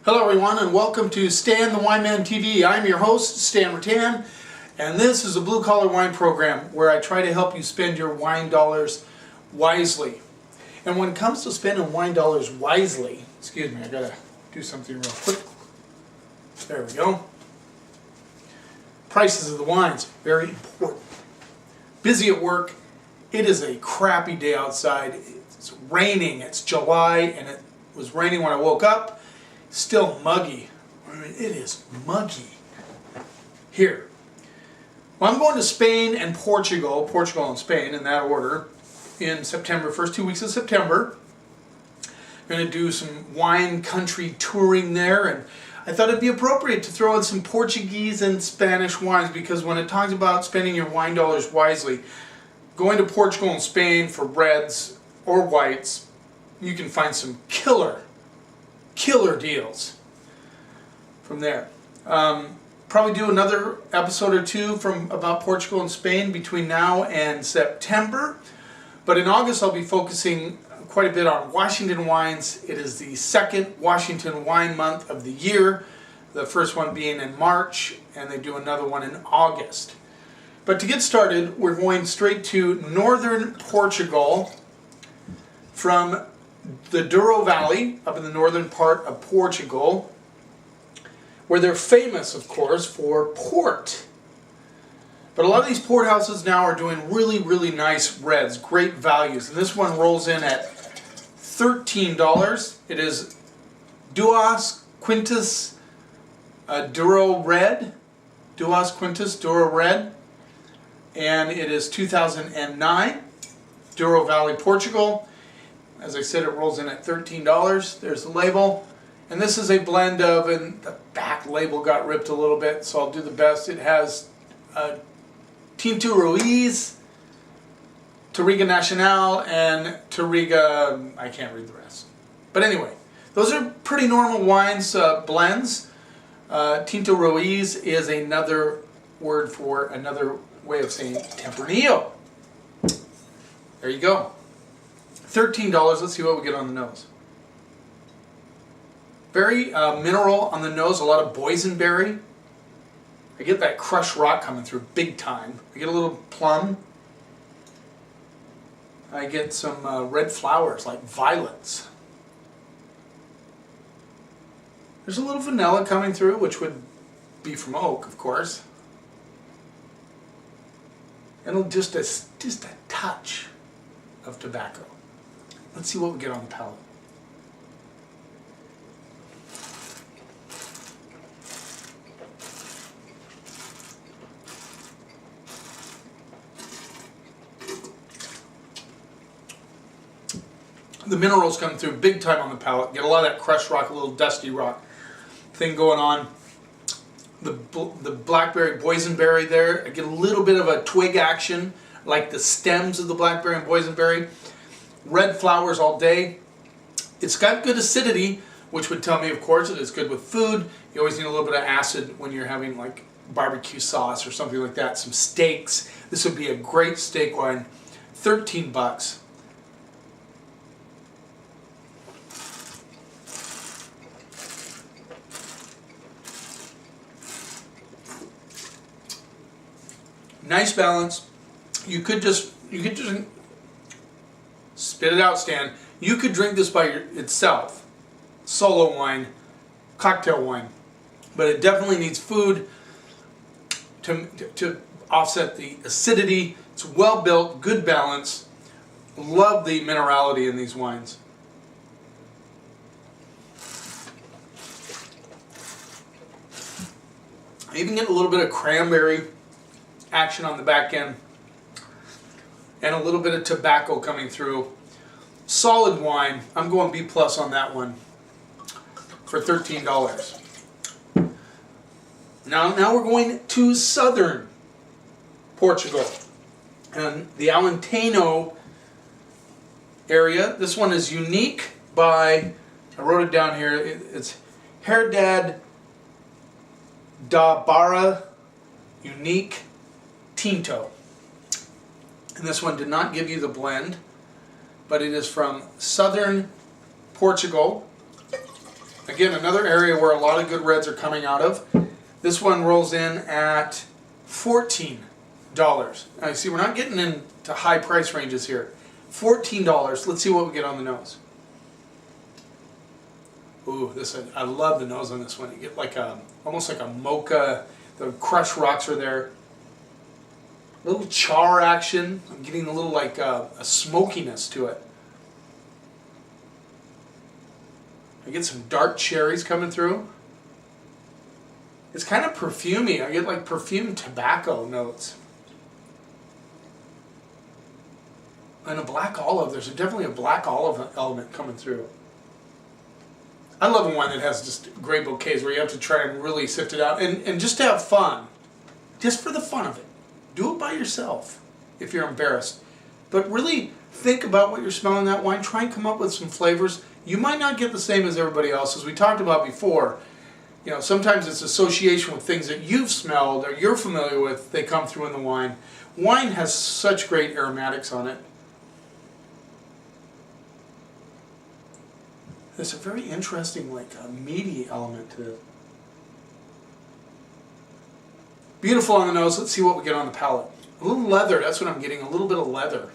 Hello everyone and welcome to Stan the Wine Man TV. I'm your host, Stan Rattan, and this is a blue collar wine program where I try to help you spend your wine dollars wisely. And when it comes to spending wine dollars wisely, excuse me, I gotta do something real quick. There we go. Prices of the wines, very important. Busy at work, it is a crappy day outside, it's raining, it's July, and it was raining when I woke up. Still muggy. I mean, it is muggy here. Well, I'm going to Spain and Portugal and Spain in that order, in September, first 2 weeks of September. I'm going to do some wine country touring there, and I thought it'd be appropriate to throw in some Portuguese and Spanish wines, because when it talks about spending your wine dollars wisely, going to Portugal and Spain for reds or whites, you can find some killer deals from there. Probably do another episode or two about Portugal and Spain between now and September. But in August I'll be focusing quite a bit on Washington wines. It is the second Washington wine month of the year. The first one being in March, and they do another one in August. But to get started, we're going straight to Northern Portugal from the Douro Valley, up in the northern part of Portugal, where they're famous, of course, for port. But a lot of these port houses now are doing really nice reds, great values. And this one rolls in at $13. It is Duas Quintas Douro Red. Duas Quintas Douro Red. And it is 2009. Douro Valley, Portugal. As I said, it rolls in at $13. There's the label. And this is a blend of, and the back label got ripped a little bit, so I'll do the best. It has Tinto Ruiz, Touriga Nacional, and Touriga, I can't read the rest. But anyway, those are pretty normal wines, blends. Tinto Ruiz is another word for another way of saying Tempranillo. There you go. $13. Let's see what we get on the nose. Very mineral on the nose, a lot of boysenberry. I get that crushed rock coming through big time. I get a little plum. I get some red flowers like violets. There's a little vanilla coming through, which would be from oak, of course. And just a touch of tobacco. Let's see what we get on the palate. The minerals come through big time on the palate. Get a lot of that crushed rock, a little dusty rock thing going on. The blackberry, boysenberry there. I get a little bit of a twig action, like the stems of the blackberry and boysenberry. Red flowers all day. It's got good acidity, which would tell me, of course, that it's good with food. You always need a little bit of acid when you're having like barbecue sauce or something like that. Some steaks. This would be a great steak wine. $13. Nice balance. You could just spit it out, Stan. You could drink this by itself. Solo wine, cocktail wine. But it definitely needs food to offset the acidity. It's well built, good balance. Love the minerality in these wines. I even get a little bit of cranberry action on the back end. And a little bit of tobacco coming through. Solid wine. I'm going B+ on that one for $13. Now we're going to southern Portugal and the Alentejo area. This one is unique by, I wrote it down here, it's Herdade da Barra Unique Tinto. And this one did not give you the blend, but it is from southern Portugal. again, another area where a lot of good reds are coming out of. This one rolls in at $14. Now you see, we're not getting into high price ranges here. $14. Let's see what we get on the nose. Ooh, I love the nose on this one. You get like almost like a mocha. The crushed rocks are there. A little char action. I'm getting a little like a smokiness to it. I get some dark cherries coming through. It's kind of perfumey. I get like perfumed tobacco notes. And a black olive. There's definitely a black olive element coming through. I love a wine that has just great bouquets where you have to try and really sift it out. And just to have fun. Just for the fun of it. Do it by yourself if you're embarrassed. But really think about what you're smelling in that wine. Try and come up with some flavors. You might not get the same as everybody else. As we talked about before, you know, sometimes it's association with things that you've smelled or you're familiar with. They come through in the wine. Wine has such great aromatics on it. There's a very interesting, like, meaty element to it. Beautiful on the nose. Let's see what we get on the palate. A little leather. That's what I'm getting. A little bit of leather.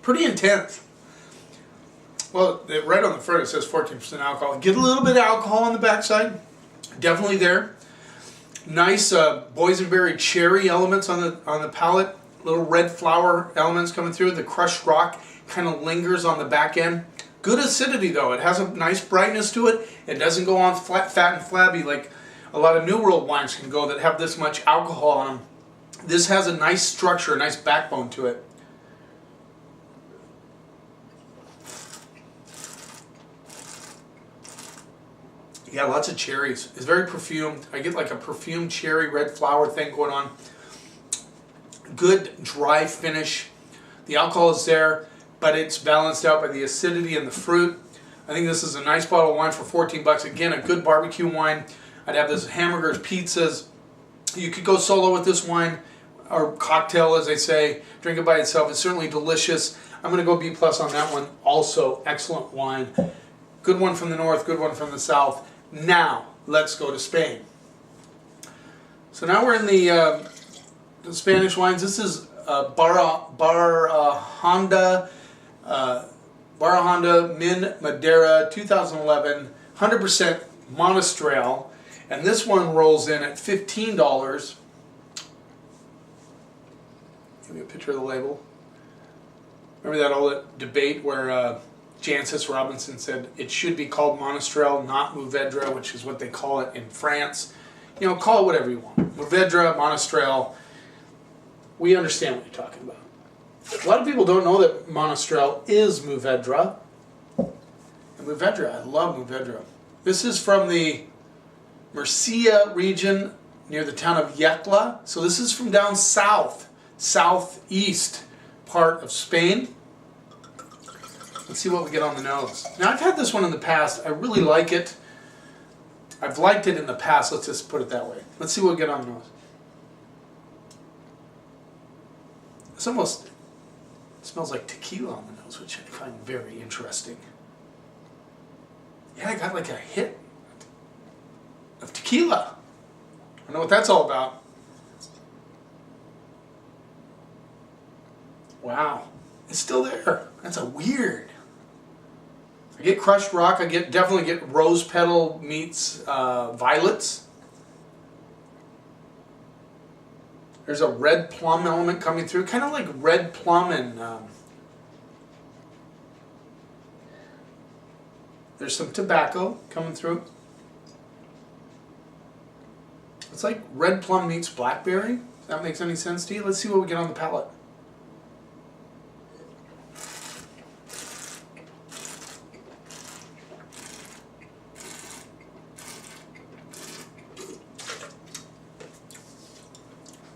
Pretty intense. Well, right on the front it says 14% alcohol. Get a little bit of alcohol on the backside. Definitely there. Nice boysenberry cherry elements on the palate. Little red flower elements coming through. The crushed rock kind of lingers on the back end. Good acidity though. It has a nice brightness to it. It doesn't go on fat and flabby like a lot of New World wines can go that have this much alcohol on them. This has a nice structure, a nice backbone to it. Yeah, lots of cherries. It's very perfumed. I get like a perfumed cherry red flower thing going on. Good dry finish. The alcohol is there, but it's balanced out by the acidity and the fruit. I think this is a nice bottle of wine for 14 bucks. Again, a good barbecue wine. I'd have this hamburgers, pizzas. You could go solo with this wine, or cocktail as they say. Drink it by itself. It's certainly delicious. I'm going to go B+ on that one. Also, excellent wine. Good one from the north, good one from the south. Now, let's go to Spain. So now we're in the Spanish wines. This is Barahonda Min Madeira 2011, 100% Monastrell. And this one rolls in at $15. Give me a picture of the label. Remember that old debate where Jancis Robinson said it should be called Monastrell, not Mourvedre, which is what they call it in France. You know, call it whatever you want. Mourvedre, Monastrell. We understand what you're talking about. A lot of people don't know that Monastrell is Mourvedre. And Mourvedre, I love Mourvedre. This is from the Murcia region near the town of Yecla. So this is from down south, southeast part of Spain. Let's see what we get on the nose. Now, I've had this one in the past. I really like it. I've liked it in the past. Let's just put it that way. Let's see what we get on the nose. It's almost, it smells like tequila on the nose, which I find very interesting. Yeah, I got like a hit of tequila. I know what that's all about. Wow. It's still there. That's a weird. I get crushed rock. I definitely get rose petal meets violets. There's a red plum element coming through, kind of like red plum and there's some tobacco coming through. It's like red plum meets blackberry. If that makes any sense to you. Let's see what we get on the palate.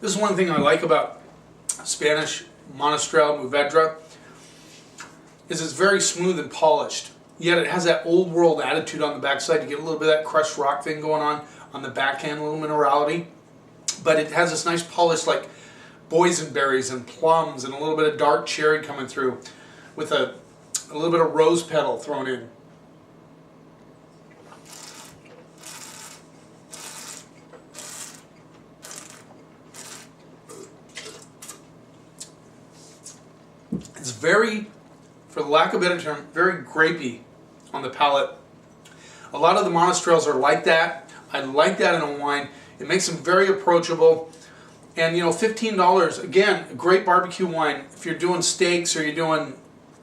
This is one thing I like about Spanish Monastrell Mourvedre, is it's very smooth and polished. Yet it has that old world attitude on the backside. You get a little bit of that crushed rock thing going on the back end, a little minerality. But it has this nice polish like boysenberries and plums and a little bit of dark cherry coming through with a little bit of rose petal thrown in. It's very, for the lack of a better term, very grapey on the palate. A lot of the Monastrells are like that. I like that in a wine. It makes them very approachable. And you know, $15, again, a great barbecue wine. If you're doing steaks or you're doing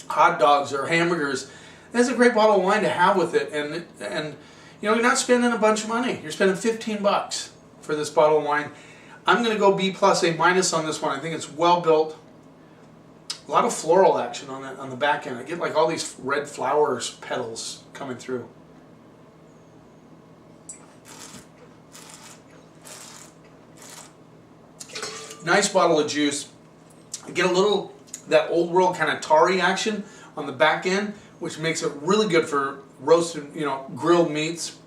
hot dogs or hamburgers, that's a great bottle of wine to have with it. And you know, you're not spending a bunch of money. You're spending $15 for this bottle of wine. I'm going to go B+, A- on this one. I think it's well built. A lot of floral action on the back end. I get like all these red flowers, petals coming through. Nice bottle of juice. I get a little that old world kind of tarry action on the back end, which makes it really good for roasted, you know, grilled meats.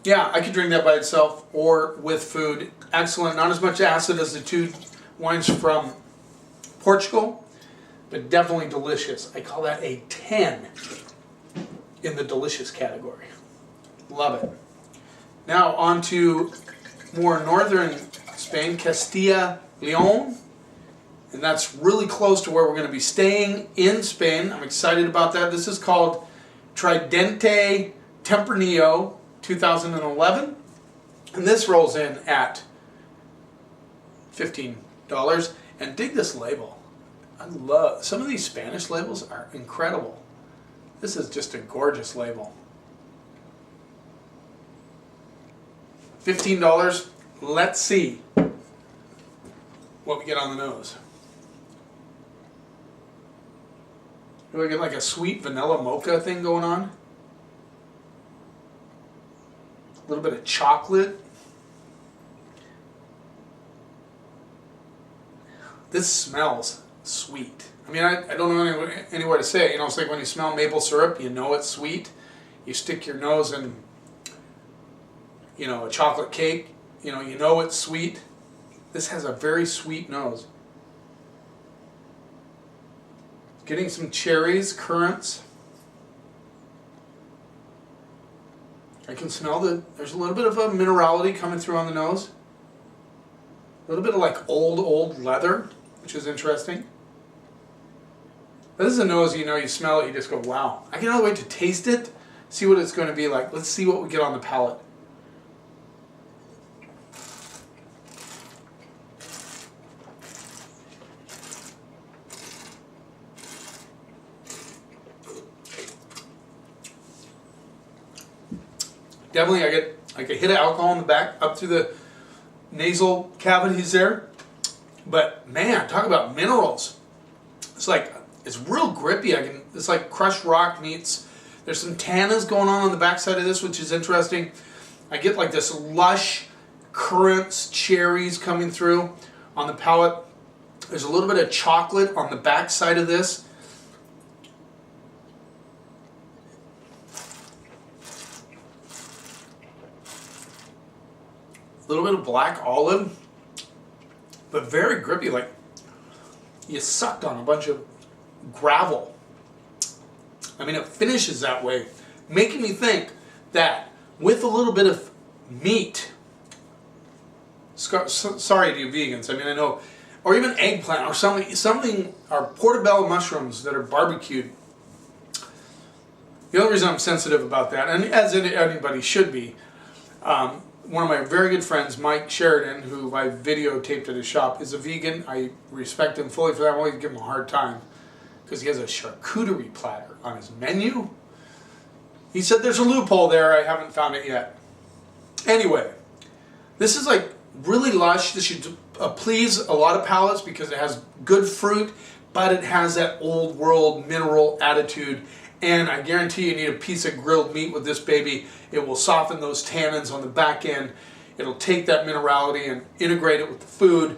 Yeah, I could drink that by itself or with food. Excellent. Not as much acid as the two wines from Portugal, but definitely delicious. I call that a 10 in the delicious category. Love it. Now on to more northern Spain, Castilla Leon, and that's really close to where we're going to be staying in Spain. I'm excited about that. This is called Tridente Tempranillo 2011, and this rolls in at $15. And dig this label. I love, some of these Spanish labels are incredible. This is just a gorgeous label. $15. Let's see what we get on the nose. Do I get like a sweet vanilla mocha thing going on? A little bit of chocolate. This smells sweet. I mean, I don't know any way to say it. You know, it's like when you smell maple syrup, you know it's sweet. You stick your nose in, you know, a chocolate cake, you know it's sweet. This has a very sweet nose. Getting some cherries, currants. I can smell there's a little bit of a minerality coming through on the nose. A little bit of like old leather, which is interesting. This is a nose, you know, you smell it, you just go, wow. I cannot wait to taste it, see what it's going to be like. Let's see what we get on the palate. Definitely, I get like a hit of alcohol in the back, up through the nasal cavities there. But man, talk about minerals. It's like, it's real grippy. It's like crushed rock meets. There's some tannins going on the backside of this, which is interesting. I get like this lush currants, cherries coming through on the palate. There's a little bit of chocolate on the backside of this. A little bit of black olive, but very grippy, like you sucked on a bunch of gravel. I mean, it finishes that way, making me think that with a little bit of meat, sorry to you vegans, I mean, I know, or even eggplant or something, or portobello mushrooms that are barbecued. The only reason I'm sensitive about that, and as anybody should be, one of my very good friends, Mike Sheridan, who I videotaped at his shop, is a vegan. I respect him fully for that. I always give him a hard time because he has a charcuterie platter on his menu. He said there's a loophole there. I haven't found it yet. Anyway, this is like really lush. This should please a lot of palates because it has good fruit, but it has that old world mineral attitude. And I guarantee you need a piece of grilled meat with this baby. It will soften those tannins on the back end. It'll take that minerality and integrate it with the food.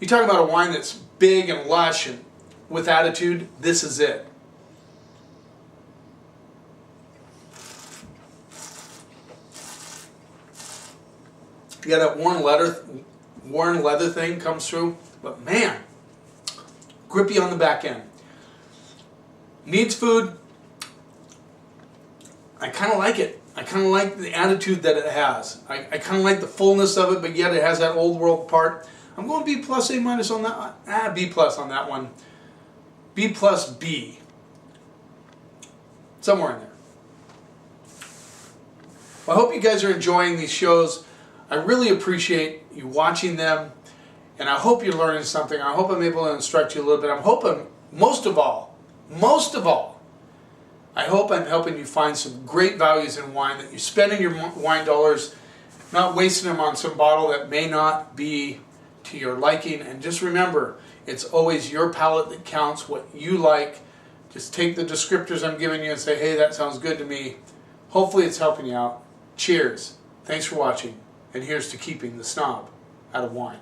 You talk about a wine that's big and lush and with attitude, this is it. You got that worn leather thing comes through, but man, grippy on the back end. Needs food. I kind of like it. I kind of like the attitude that it has. I kind of like the fullness of it, but yet it has that old world part. I'm going B plus A minus on that. B plus on that one. B plus B. Somewhere in there. Well, I hope you guys are enjoying these shows. I really appreciate you watching them, and I hope you're learning something. I hope I'm able to instruct you a little bit. I'm hoping, most of all, I hope I'm helping you find some great values in wine, that you're spending your wine dollars, not wasting them on some bottle that may not be to your liking. And just remember, it's always your palate that counts, what you like. Just take the descriptors I'm giving you and say, hey, that sounds good to me. Hopefully it's helping you out. Cheers. Thanks for watching. And here's to keeping the snob out of wine.